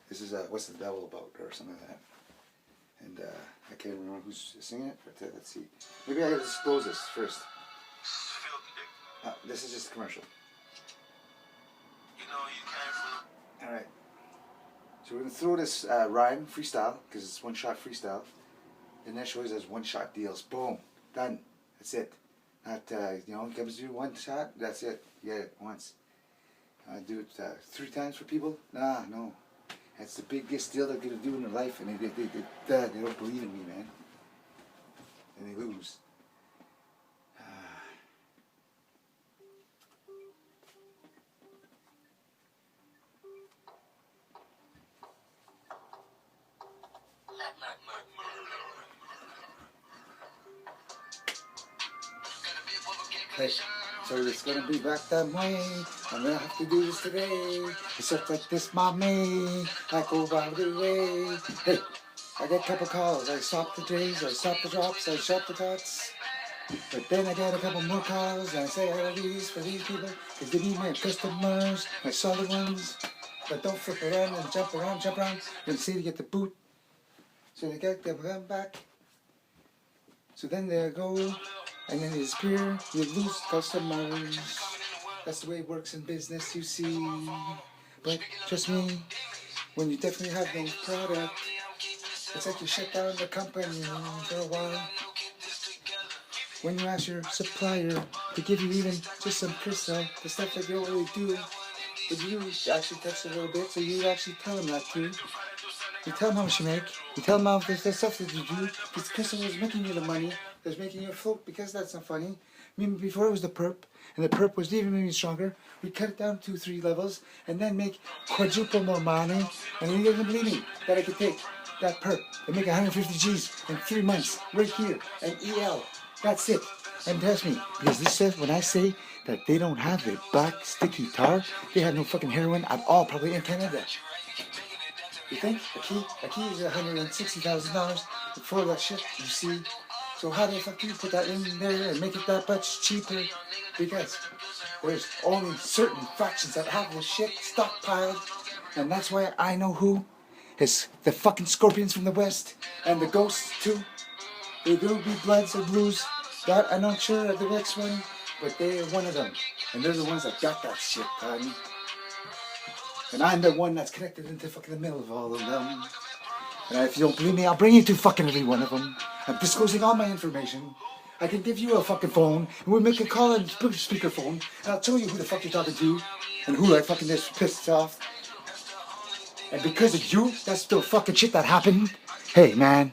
This is What's the Devil About, or something like that. And I can't remember who's singing it, but let's see. Maybe I gotta disclose this first. This is just a commercial. Alright. So we're gonna throw this rhyme, freestyle, because it's one shot freestyle. And that shows as one shot deals. Boom. Done. That's it. Not, you know, it comes to one shot, that's it. You get it once. Do it 3 times for people? Nah, no. That's the biggest deal they're going to do in their life, and they don't believe in me, man. And they lose. Hey, so it's gonna be back that way. I'm gonna have to do this today. It's just like this, mommy. I go by the way. Hey, I get a couple calls. I stop the J's, I stop the drops, I shop the tots. But then I get a couple more calls, and I say I gotta do these for these people, because they need my customers, my solid ones. But don't flip around and jump around. Then see to get the boot. So they get them come back. So then they go. And then they disappear, you lose customers. That's the way it works in business, you see. But trust me, when you definitely have no product, it's like you shut down the company for a while. When you ask your supplier to give you even just some crystal, the stuff that you don't really do, but you actually touch a little bit, so you actually tell them that too. You tell them how much you make, you tell them how much the stuff that you do, because crystal is making you the money. That's making you afloat, because that's not funny. I mean, before it was the perp, and the perp was even stronger. We cut it down 2-3 levels, and then make quadruple more money. And you didn't believe me that I could take that perp and make 150 G's in 3 months, right here, and EL. That's it. And trust me, because this says, when I say that they don't have the black sticky tar, they have no fucking heroin at all, probably in Canada. You think? A key is $160,000 for that shit, you see? So how the fuck do you put that in there and make it that much cheaper? Because there's only certain fractions that have this shit stockpiled. And that's why I know who is the fucking scorpions from the west. And the ghosts too. They do be bloods or blues. That I'm not sure of the next one. But they are one of them. And they're the ones that got that shit, pardon. And I'm the one that's connected into fucking the middle of all of them. And if you don't believe me, I'll bring you to fucking every one of them. I'm disclosing all my information. I can give you a fucking phone, and we'll make a call on speakerphone, and I'll tell you who the fuck you're talking to, and who I fucking just pissed off. And because of you, that's the fucking shit that happened. Hey, man.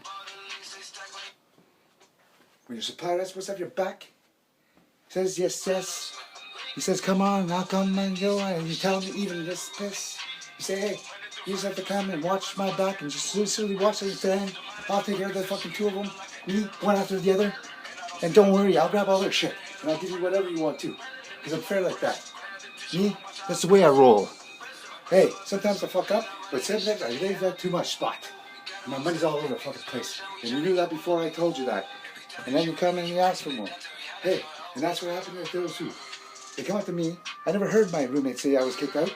When your supplier is supposed to have your back, says yes, yes. He says, come on, I'll come and go, and you tell him even this piss. You say, hey, you just have to come and watch my back and just sincerely watch everything. I'll take care of the fucking 2 of them, me, one after the other. And don't worry, I'll grab all their shit. And I'll give you whatever you want to. Because I'm fair like that. Me, that's the way I roll. Hey, sometimes I fuck up, but sometimes I leave that too much spot. And my money's all over the fucking place. And you knew that before I told you that. And then you come and you ask for more. Hey, and that's what happened with those two. They come up to me. I never heard my roommate say I was kicked out.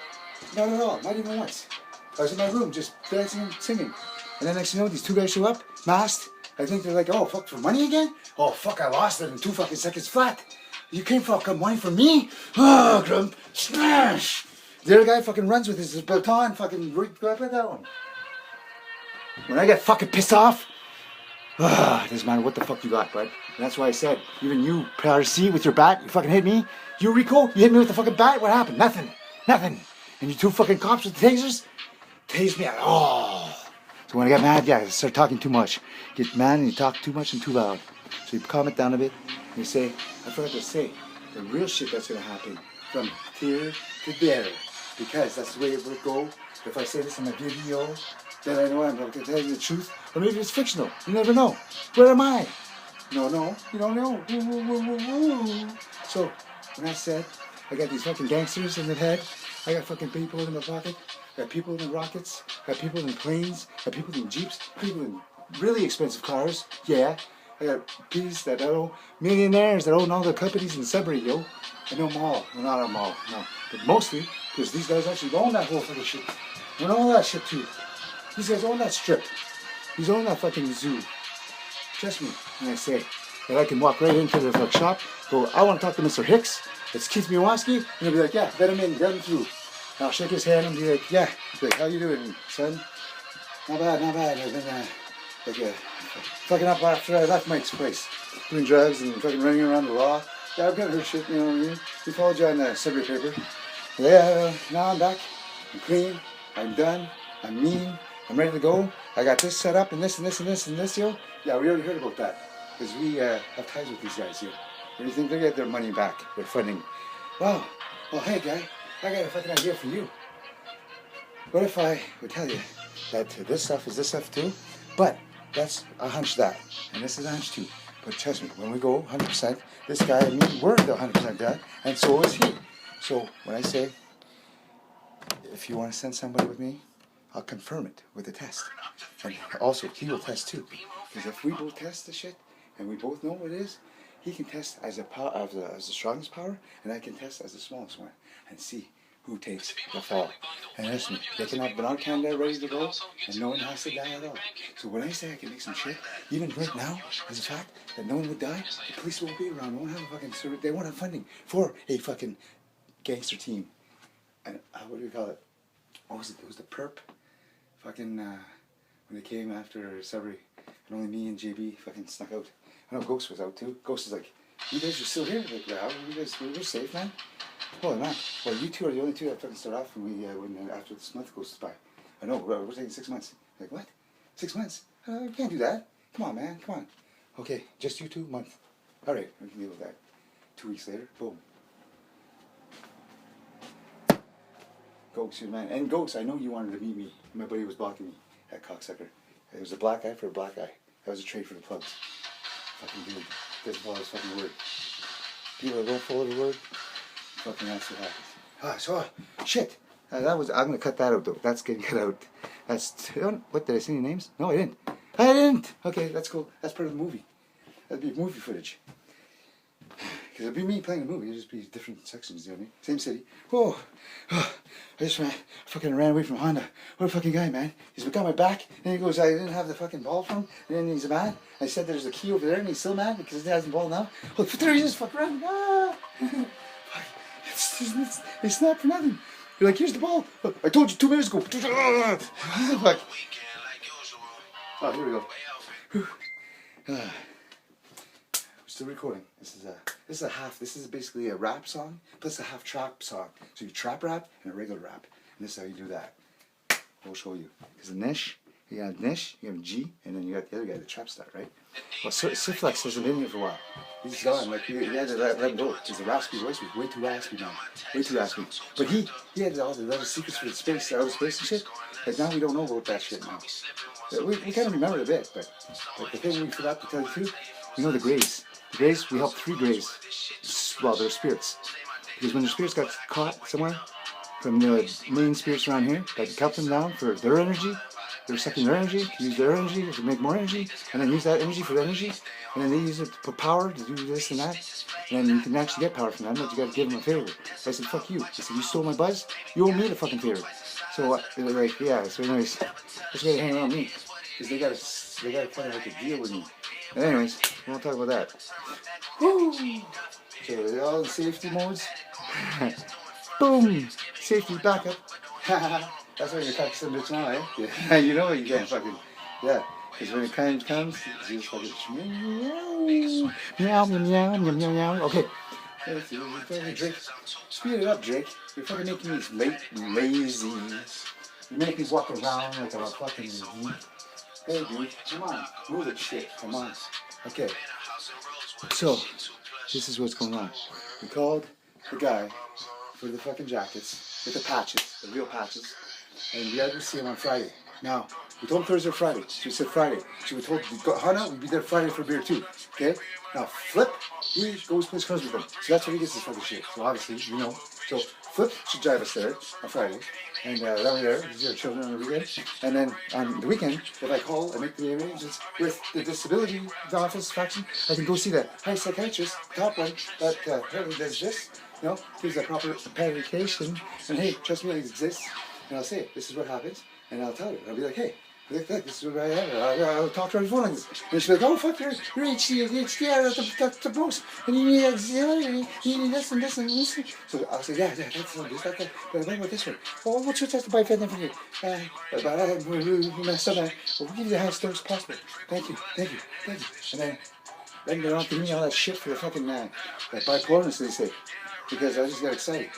Not at all, not even once. I was in my room just dancing and singing. And then next thing you know, these 2 guys show up, masked. I think they're like, oh, fuck, for money again? Oh, fuck, I lost it in 2 fucking seconds flat. You came for fucking money from me? Oh, grump, smash! The other guy fucking runs with his baton, fucking grab that one. When I get fucking pissed off, it doesn't matter what the fuck you got, bud. And that's why I said, even you, PRC, with your bat, you fucking hit me. You, Rico, you hit me with the fucking bat, what happened? Nothing. And you 2 fucking cops with the tasers, tased me out. Oh. So when I get mad, yeah, I start talking too much. Get mad and you talk too much and too loud. So you calm it down a bit and you say, I forgot to say, the real shit that's going to happen from here to there. Because that's the way it would go. If I say this in a video, then I know I'm going to tell you the truth. Or maybe it's fictional. You never know. Where am I? No, you don't know. So when I said, I got these fucking gangsters in the head, I got fucking people in my pocket, I got people in rockets, I got people in planes, I got people in jeeps, people in really expensive cars, yeah. I got peas that own, millionaires that own all the companies in the suburb, yo. I know them all. Well, not them all, no. But mostly, because these guys actually own that whole fucking shit. I own all that shit too. These guys own that strip. These own that fucking zoo. Trust me when I say that I can walk right into the shop, go, I want to talk to Mr. Hicks. It's Keith Miwanski. And he'll be like, yeah, let him in, let him through. And I'll shake his hand and be like, yeah. Like, how you doing, son? Not bad, not bad. I've been fucking up after I left Mike's place. Doing drugs and fucking running around the law. Yeah, I've got her shit, you know what I mean? We followed you on the subway paper. Yeah, now I'm back. I'm clean. I'm done. I'm mean. I'm ready to go. I got this set up and this and this and this and this, yo. Yeah, we already heard about that. Because we have ties with these guys here. And you think they get their money back, their funding. Well, hey, guy, I got a fucking idea for you. What if I would tell you that this stuff is this stuff too, but that's a hunch that, and this is a hunch too. But trust me, when we go 100%, this guy and me, we're the 100% that, and so is he. So when I say, if you want to send somebody with me, I'll confirm it with a test. And also, he will test too. Because if we both test the shit, and we both know what it is, he can test as the strongest power, and I can test as the smallest one, and see who takes the fall. And listen, they can have banana can there ready to go, and no one has to die at all. So when I say I can make some shit, even right now, as a fact that no one would die, the police won't be around, won't have a fucking service, they won't have funding for a fucking gangster team. And what do you call it? What was it? It was the perp. Fucking when they came after Sabri, and only me and JB fucking snuck out. I know Ghost was out too. Ghost is like, you guys are still here? Like, yeah, you guys, we're safe, man. Holy man. Well, you two are the only two that fucking start off when after this month goes by. I know, we're taking 6 months. Like, what? 6 months? You can't do that. Come on, man, come on. Okay, just you 2 month. All right, we can deal with that. 2 weeks later, boom. Ghost, man. And Ghost, I know you wanted to meet me. My buddy was blocking me, that cocksucker. It was a black guy for a black guy. That was a trade for the plugs. Fucking dude. Doesn't follow his fucking word. People that don't follow the word, fucking that's what happens. Shit. I'm gonna cut that out though. That's getting cut out. What, did I say any names? No, I didn't. I didn't! Okay, that's cool. That's part of the movie. That'd be movie footage. Because it'd be me playing a movie. It'd just be different sections, you know what I mean? Same city. Whoa. I just fucking ran away from Honda. What a fucking guy, man. He's got my back, and he goes, I didn't have the fucking ball from him, and then he's mad. I said there's a key over there, and he's still mad because he hasn't ball now. Oh, there he is, fuck around. Ah! It's not for nothing. You're like, here's the ball. I told you 2 minutes ago. Fuck. Oh, here we go. We're still recording. This is basically a rap song plus a half trap song. So you trap rap and a regular rap. And this is how you do that. We'll show you. There's a niche. You got a niche, you have a G, and then you got the other guy, the trap star, right? Well, Siflex hasn't been here for a while. He's gone. Like, he had to let him go. His raspy voice was way too raspy now. Way too raspy. But he had all the little secrets for the space, outer space and shit. Like, now we don't know about that shit now. We kind of remember a bit, but the thing we forgot to tell you too, you know the Greys. The Greys, we helped 3 Greys. Well, they're spirits. Because when the spirits got caught somewhere, from the main spirits around here, that kept them down for their energy, they were sucking their energy, to use their energy to make more energy, and then use that energy for the energy, and then they use it for power to do this and that, and then you can actually get power from them, but you gotta give them a favor. I said, fuck you. I said, you stole my buzz, you owe me the fucking favor. So they were like, yeah, so anyways, that's why they hang around me, because they gotta kind of like a deal with me. But anyways, we won't talk about that. Woo! So they're all in safety modes. Boom! Safety backup. That's why you're talking so much now, eh? Yeah. You know you can't fucking, yeah. Because when it comes, you just fucking meow, meow, meow, meow, meow, meow. Okay. Drake. Speed it up, Drake. You're fucking making me lazy. You make me walk around like I'm a fucking hey, dude, come on. Move that shit. Come on. Okay. So, this is what's going on. We called the guy for the fucking jackets with the patches, the real patches. And we had to see him on Friday. Now, we told him Thursday or Friday. So we said Friday. So we told Hannah we'd be there Friday for beer too. Okay? Now, Flip, he goes plays cards with them. So that's where he gets his fucking shit. So obviously, you know. So Flip should drive us there on Friday. And that way there, because your children on the weekend. And then on the weekend, if I call and make the arrangements with the disability office faction, I can go see the high psychiatrist, top one, that apparently does this. You know, gives a proper medication. And hey, trust me, it exists. And I'll say, this is what happens. And I'll tell her. I'll be like, hey, look, this is what I have. I'll talk to her on the phone like this. And she'll be like, oh, fuck, you're HDR, that's the most. And you need auxiliary, you need this and this and this. So I'll say, yeah, that's just like that. But what about this one? Oh, what's your test to buy for you? But we messed up. We'll give you the highest dose possible. Thank you. And then they don't give me all that shit for the fucking that bipolarness, they say. Because I just got excited.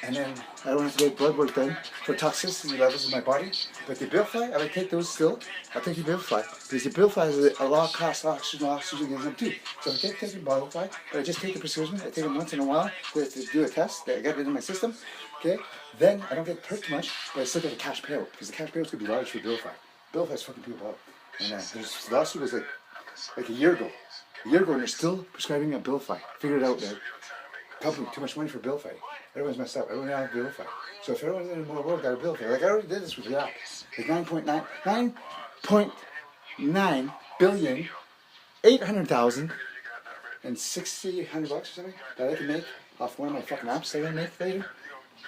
And then I don't have to get blood work done for toxicity levels in my body. But the Abilify, I would take those still. I'll take the Abilify. Because the Abilify is a low cost oxygen in them too. So I can't take the Abilify, but I just take the prescription. I take it once in a while to do a test. I get it in my system. Okay? Then I don't get hurt too much, but I still get a cash payout. Because the cash payouts could be large for Abilify. Abilify is fucking people up. And there's the lawsuit was like a year ago. And they're still prescribing a Abilify. Figured it out there. Company, too much money for Abilify. Everyone's messed up. Everyone has Abilify. So if everyone's in the world got a Abilify, like I already did this with the app. Like 9.9 billion, 800,000 and $600 or something that I can make off one of my fucking apps that I make later.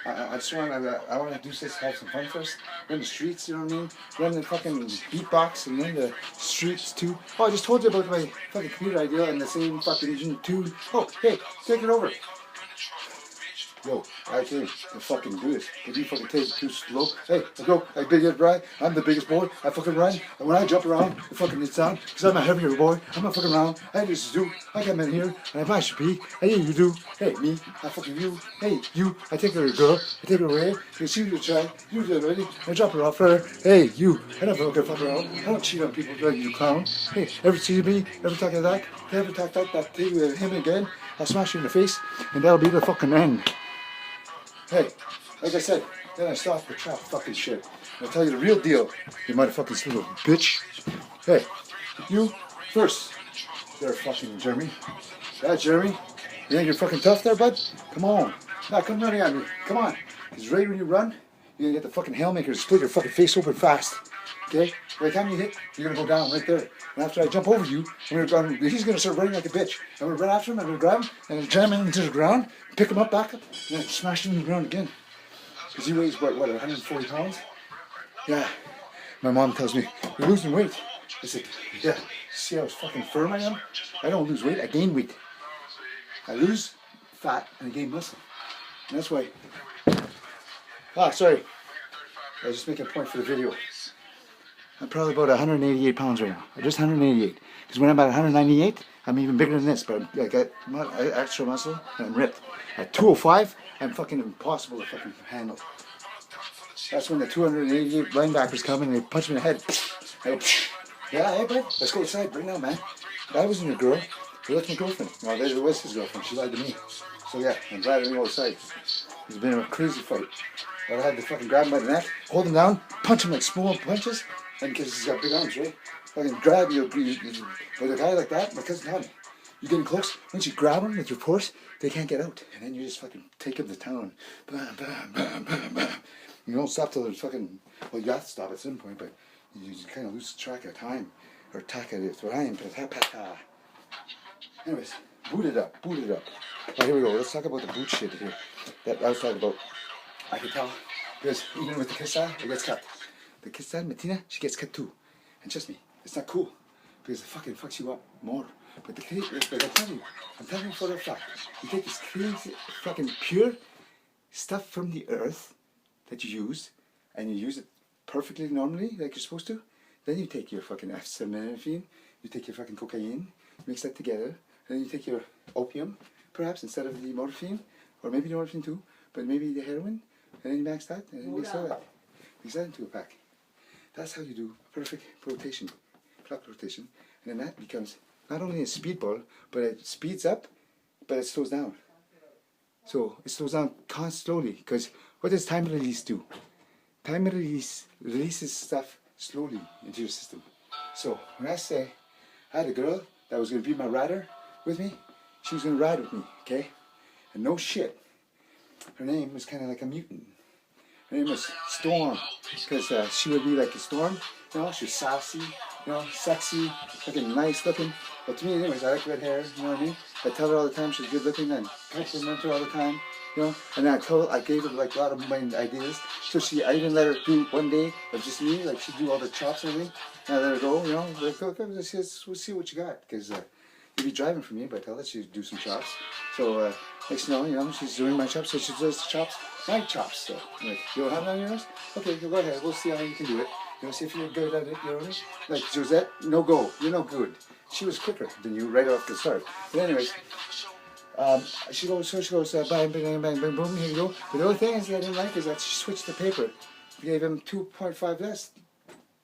I just want to do this, have some fun first. Run the streets, you know what I mean? Run the fucking beatbox and run the streets too. Oh, I just told you about my fucking computer idea and the same fucking tune. Oh, hey, take it over. Yo, I came to fucking do this. But you fucking take it too slow. Hey, I go, I big as Brian. I'm the biggest boy. I fucking run. And when I jump around, the fucking it's on. Because I'm a heavier boy. I'm not fucking around. I just do. I come in here and if I should be. Hey, you do. Hey, me. I fucking you. Hey, you. I take her a girl. I take her away. You see the child. You do it already. I drop her off her. Hey, you. I never fuck around. I don't cheat on people like you clown. Hey, ever see me? Ever talk like that? Ever talk that thing with him again? I'll smash you in the face. And that'll be the fucking end. Hey, like I said, then I stopped the trap fucking shit. I'll tell you the real deal, you motherfucking little bitch. Hey, you first. There, fucking Jeremy. Yeah, Jeremy. You think you're fucking tough there, bud? Come on. Now, come running at me. Come on. Because right when you run, you're gonna get the fucking Haymaker to split your fucking face open fast. Okay? By the time you hit, you're gonna go down right there. And after I jump over you, he's gonna start running like a bitch. I'm gonna run after him, I'm gonna grab him, and jam him into the ground, pick him up, back up, and then smash him in the ground again. Because he weighs, what, 140 pounds? Yeah. My mom tells me, you're losing weight. I said, yeah. See how fucking firm I am? I don't lose weight, I gain weight. I lose fat and I gain muscle. And that's why. Sorry. I was just making a point for the video. I'm probably about 188 pounds right now. Just 188. Because when I'm at 198, I'm even bigger than this. But I got extra muscle and I'm ripped. At 205, I'm fucking impossible to fucking handle. That's when the 288 linebackers come and they punch me in the head. I go, yeah, hey, bud, let's go inside right now, man. That wasn't your girl. That's my girlfriend. No, that was his girlfriend. She lied to me. So yeah, I'm glad I didn't go outside. It's been a crazy fight. But I had to fucking grab him by the neck, hold him down, punch him like small punches. And because he's got big arms, right? I can grab you, with a guy like that, my cousin had him. You getting close, once you grab him with your force, they can't get out. And then you just fucking take him to town. Bam, bam, bam, bam, bam. You don't stop till there's fucking, well, you have to stop at some point, but you just kind of lose track of time. Or track of time. Anyways, boot it up. Alright, here we go. Let's talk about the boot shit here. That I was talking about. I can tell, because even with the kissa, it gets cut. The kissa, Martina, she gets cut too. And trust me, it's not cool. Because it fucking fucks you up more. But I'm telling you for a fact, you take this crazy, fucking pure stuff from the earth that you use, and you use it perfectly normally, like you're supposed to. Then you take your fucking acetaminophen, you take your fucking cocaine, mix that together, and then you take your opium, perhaps, instead of the morphine, or maybe the morphine too, but maybe the heroin, and then you mix that, and then you mix that. Mix that into a pack. That's how you do a perfect rotation, clock rotation, and then that becomes not only a speedball, but it speeds up, but it slows down. So it slows down slowly, because what does time release do? Time release releases stuff slowly into your system. So when I say I had a girl that was going to be my rider with me, she was going to ride with me, okay? And no shit, her name was kind of like a mutant. Her name was Storm, because she would be like a storm, you know, she was sassy, you know, sexy, looking nice looking. But to me, anyways, I like red hair. You know what I mean? I tell her all the time she's good looking and compliment her all the time. You know, and then I gave her like a lot of my ideas. So I even let her do one day of just me, like she'd do all the chops and everything. And I let her go, you know, like, okay, we'll see what you got, because you'll be driving for me, but I'll let you do some chops. So next you know, she's doing my chops, so she does the chops, my chops. So like, you don't have it on yours? Okay, go ahead. We'll see how you can do it. You know, see if you're good at it. You know what I mean? Like Josette, no go. You're no good. She was quicker than you right off the start. But anyways. She goes, bang, bang, bang, bang, boom, here you go. But the only thing is that I didn't like is that she switched the paper. We gave him 2.5 less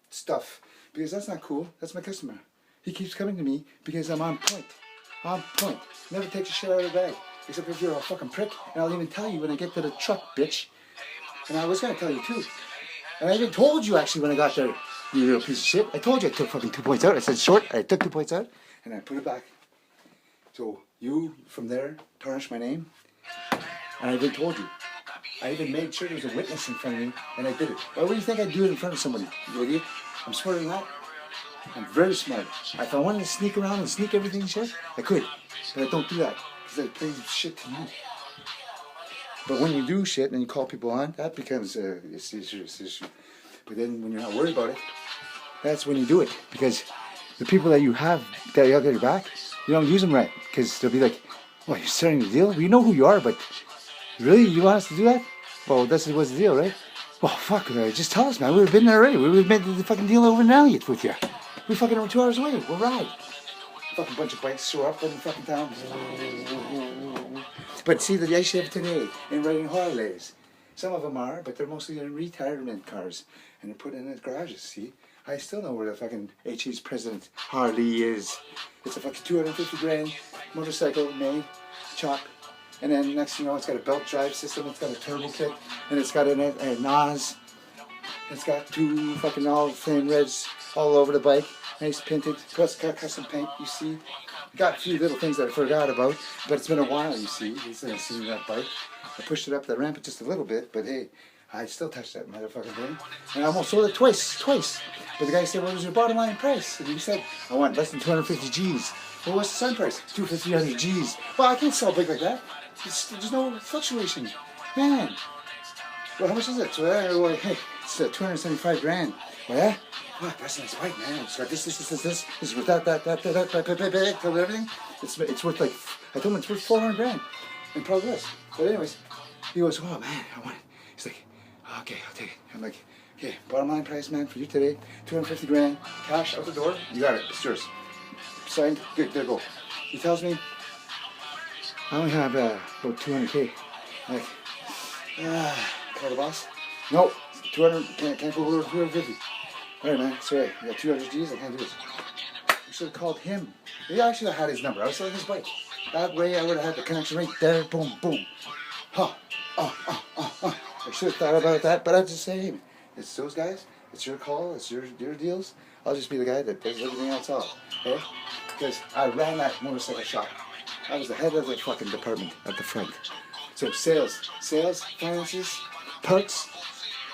stuff, because that's not cool. That's my customer. He keeps coming to me because I'm on point. On point. Never takes a shit out of the bag, except if you're a fucking prick. And I'll even tell you when I get to the truck, bitch. And I was gonna tell you too. And I even told you actually when I got there, you little piece of shit. I told you I took fucking 2 points out. I said short. I took 2 points out, and I put it back. So you, from there, tarnished my name, and I even told you. I even made sure there was a witness in front of me, and I did it. Why would you think I'd do it in front of somebody, you idiot? I'm smarter than that. I'm very smart. If I wanted to sneak around and sneak everything and shit, I could. But I don't do that, because I play shit to you. But when you do shit and you call people on, that becomes a serious issue. But then when you're not worried about it, that's when you do it. Because the people that you have that you have your back, you don't use them right, because they'll be like, "Well, you're starting the deal. We know who you are, but really, you want us to do that? Well, that's what's the deal, right? Well, fuck, just tell us, man. We would have been there already. We would have made the fucking deal over in Elliott with you. We fucking are 2 hours away. We'll ride." Fucking bunch of bikes show up in the fucking town. But see, the ice you have today in riding Harleys. Some of them are, but they're mostly in retirement cars, and they're put in the garages. See. I still know where the fucking HE's president Harley is. It's a fucking 250 grand motorcycle made, chop. And then next thing you know, it's got a belt drive system, it's got a turbo kit, and it's got a NOS. It's got 2 fucking all flame reds all over the bike. Nice painted, plus got custom paint, you see. Got a few little things that I forgot about, but it's been a while, you see, since I've seen that bike. I pushed it up the ramp just a little bit, but hey, I still touched that motherfucking thing. And I almost sold it twice. But the guy said, "What was your bottom line price?" And he said, "I want less than 250 G's. Well, what's the selling price? 250 G's. Well, I can't sell big like that. There's no fluctuation. Man. Well, how much is it? So, well, hey, it's 275 grand. Well, yeah? Fuck, that's a nice bike, man. It's got this. It's worth that, everything. It's worth like, I told him it's worth 400 grand. And probably less. But anyways, he goes, "Oh, man, I want it." He's like, "Okay, I'll take it." I'm like, "Okay, bottom line price, man, for you today, 250 grand, cash out the door. You got it, it's yours. Signed, good, there you go." He tells me, "I only have about 200K. I'm like, call the boss? No, 200, can't go over 250. All right, man, sorry, I got 200 G's, I can't do it." You should have called him. Maybe I should have had his number. I was selling his bike. That way I would have had the connection right there, boom, boom. I should have thought about that, but I just say, "Hey, it's those guys. It's your call. It's your deals. I'll just be the guy that does everything else off." Okay? Because I ran that motorcycle shop. I was the head of the fucking department at the front. So sales, finances, parts,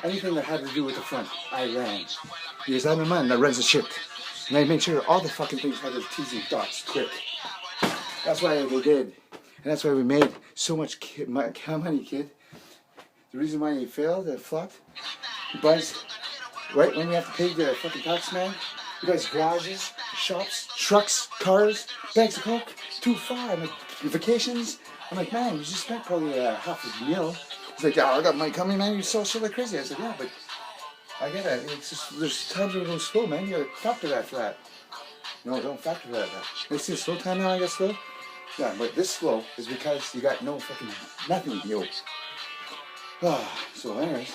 anything that had to do with the front, I ran. Because I'm the man that runs the shit. And I made sure all the fucking things had their T's and dots quick. That's why they did. And that's why we made so much money, kid. The reason why he failed and flopped, he buys, right when we have to pay the fucking tax man, he buys garages, shops, trucks, cars, bags of coke, too far. I'm like, vacations. I'm like, "Man, you just spent probably half a meal." He's like, "Oh, I got money coming, man. You sell shit like crazy." I said, "Yeah, but I get it. It's just, there's times where it goes slow, man. You gotta factor that for that." "No, don't factor that. They see a slow time now, I got slow." "Yeah, but this slow is because you got no fucking nothing, yo." So anyways,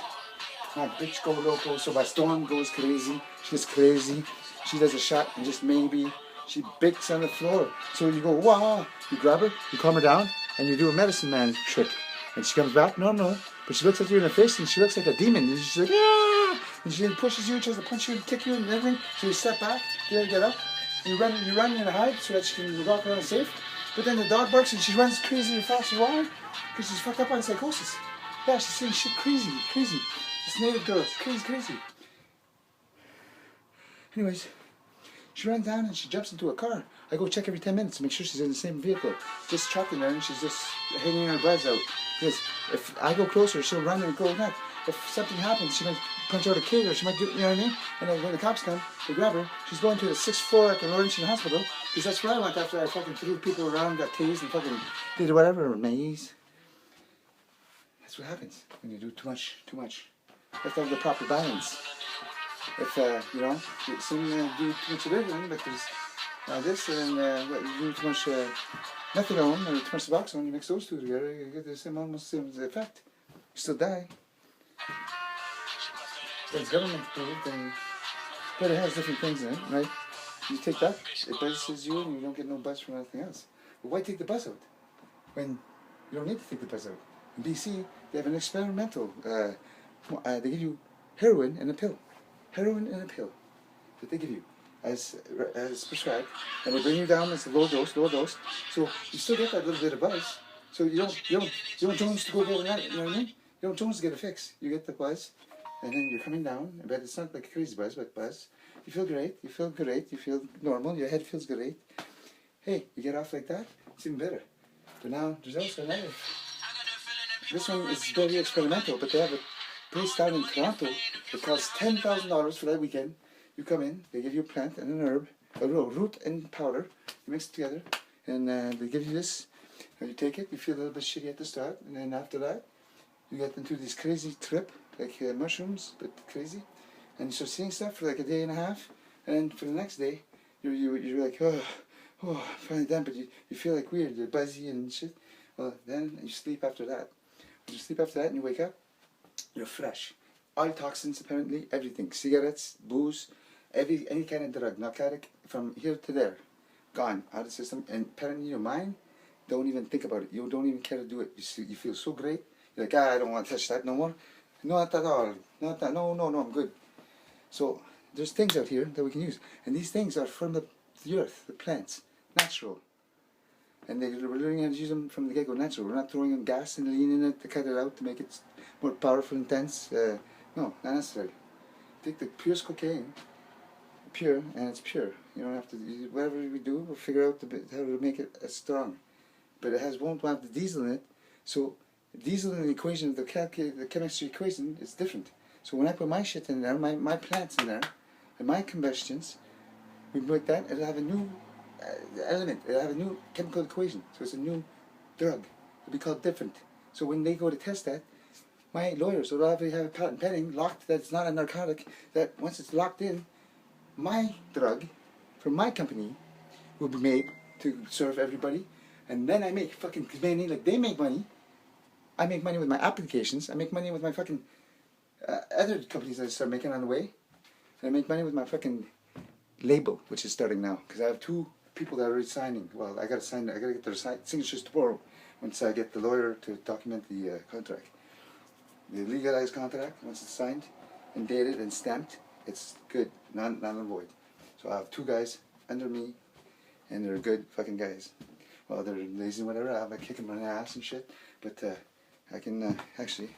my bitch go loco, so my storm goes crazy. She gets crazy. She does a shot and just maybe she bakes on the floor. So you go, "Wow." You grab her, you calm her down, and you do a medicine man trick. And she comes back, normal. But she looks at you in the face and she looks like a demon. And she's like, "Ah!" And she pushes you, tries to punch you and kick you and everything. So you step back, you get up, and you run and hide so that she can walk around safe. But then the dog barks and she runs crazy and fast. Why? Because she's fucked up on psychosis. Yeah, she's saying shit crazy. This native girl is crazy. Anyways, She runs down and she jumps into a car. I go check every 10 minutes to make sure she's in the same vehicle. Just trapped in there and she's just hanging her buzz out. Because if I go closer, she'll run and go nuts. If something happens, she might punch out a kid or she might do, you know what I mean? And then when the cops come, they grab her. She's going to the 6th floor at the Laurentian Hospital. Because that's where I went after I fucking threw people around, got tased and fucking did whatever, maze. That's what happens when you do too much. You have to have the proper balance. If, you know, you seem to do too much of everything, but there's this and you do too much methadone or too much Suboxone, you mix those two together, you get the same, almost the same effect. You still die. But it's government approved, but it has different things in it, right? You take that, it buzzes you and you don't get no buzz from anything else. But why take the buzz out when you don't need to take the buzz out? In BC, they have an experimental, they give you heroin and a pill. Heroin and a pill that they give you as prescribed, and they bring you down as a low dose. So you still get that little bit of buzz. So you don't Jones to go get it, you know what I mean? You don't Jones to get a fix. You get the buzz, and then you're coming down. But it's not like a crazy buzz, but buzz. You feel great. You feel normal. Your head feels great. Hey, you get off like that. It's even better. But now there's also another. This one is very experimental, but they have a place down in Toronto. It costs $10,000 for that weekend. You come in, they give you a plant and an herb, a root and powder. You mix it together, and they give you this. And you take it. You feel a little bit shitty at the start, and then after that, you get into this crazy trip, like mushrooms, but crazy. And you start seeing stuff for like a day and a half, and then for the next day, you're like, oh, finally done. But you feel like weird. You're buzzy and shit. Well, then you sleep after that. When you sleep after that and you wake up, you're fresh. All toxins, apparently, everything. Cigarettes, booze, any kind of drug, narcotic, from here to there, gone, out of the system. And apparently your mind, don't even think about it. You don't even care to do it. You feel so great. You're like, I don't want to touch that no more. No, not at all. Not that. No, I'm good. So there's things out here that we can use. And these things are from the earth, the plants, natural. And we're learning how to use them from the get-go natural. We're not throwing in gas and lean in it to cut it out to make it more powerful, intense. No, not necessary. Take the purest cocaine, pure, and it's pure. You don't have to, whatever we do, we'll figure out how to make it strong. But it won't have the diesel in it, so diesel in the equation of the chemistry equation is different. So when I put my shit in there, my plants in there, and my combustions, we make that, it'll have a new element, it'll have a new chemical equation, so it's a new drug. It'll be called different. So when they go to test that, my lawyers will have a patent pending, locked, that it's not a narcotic, that once it's locked in, my drug from my company will be made to serve everybody, and then I make fucking money like they make money. I make money with my applications, I make money with my fucking other companies that I start making on the way, and I make money with my fucking label, which is starting now, because I have 2 people that are already signing. Well, I gotta get their signatures tomorrow, once I get the lawyer to document the contract. The legalized contract, once it's signed and dated and stamped, it's good, not a void. So I have 2 guys under me, and they're good fucking guys. Well, they're lazy and whatever, I have to kick them in the ass and shit, but I can actually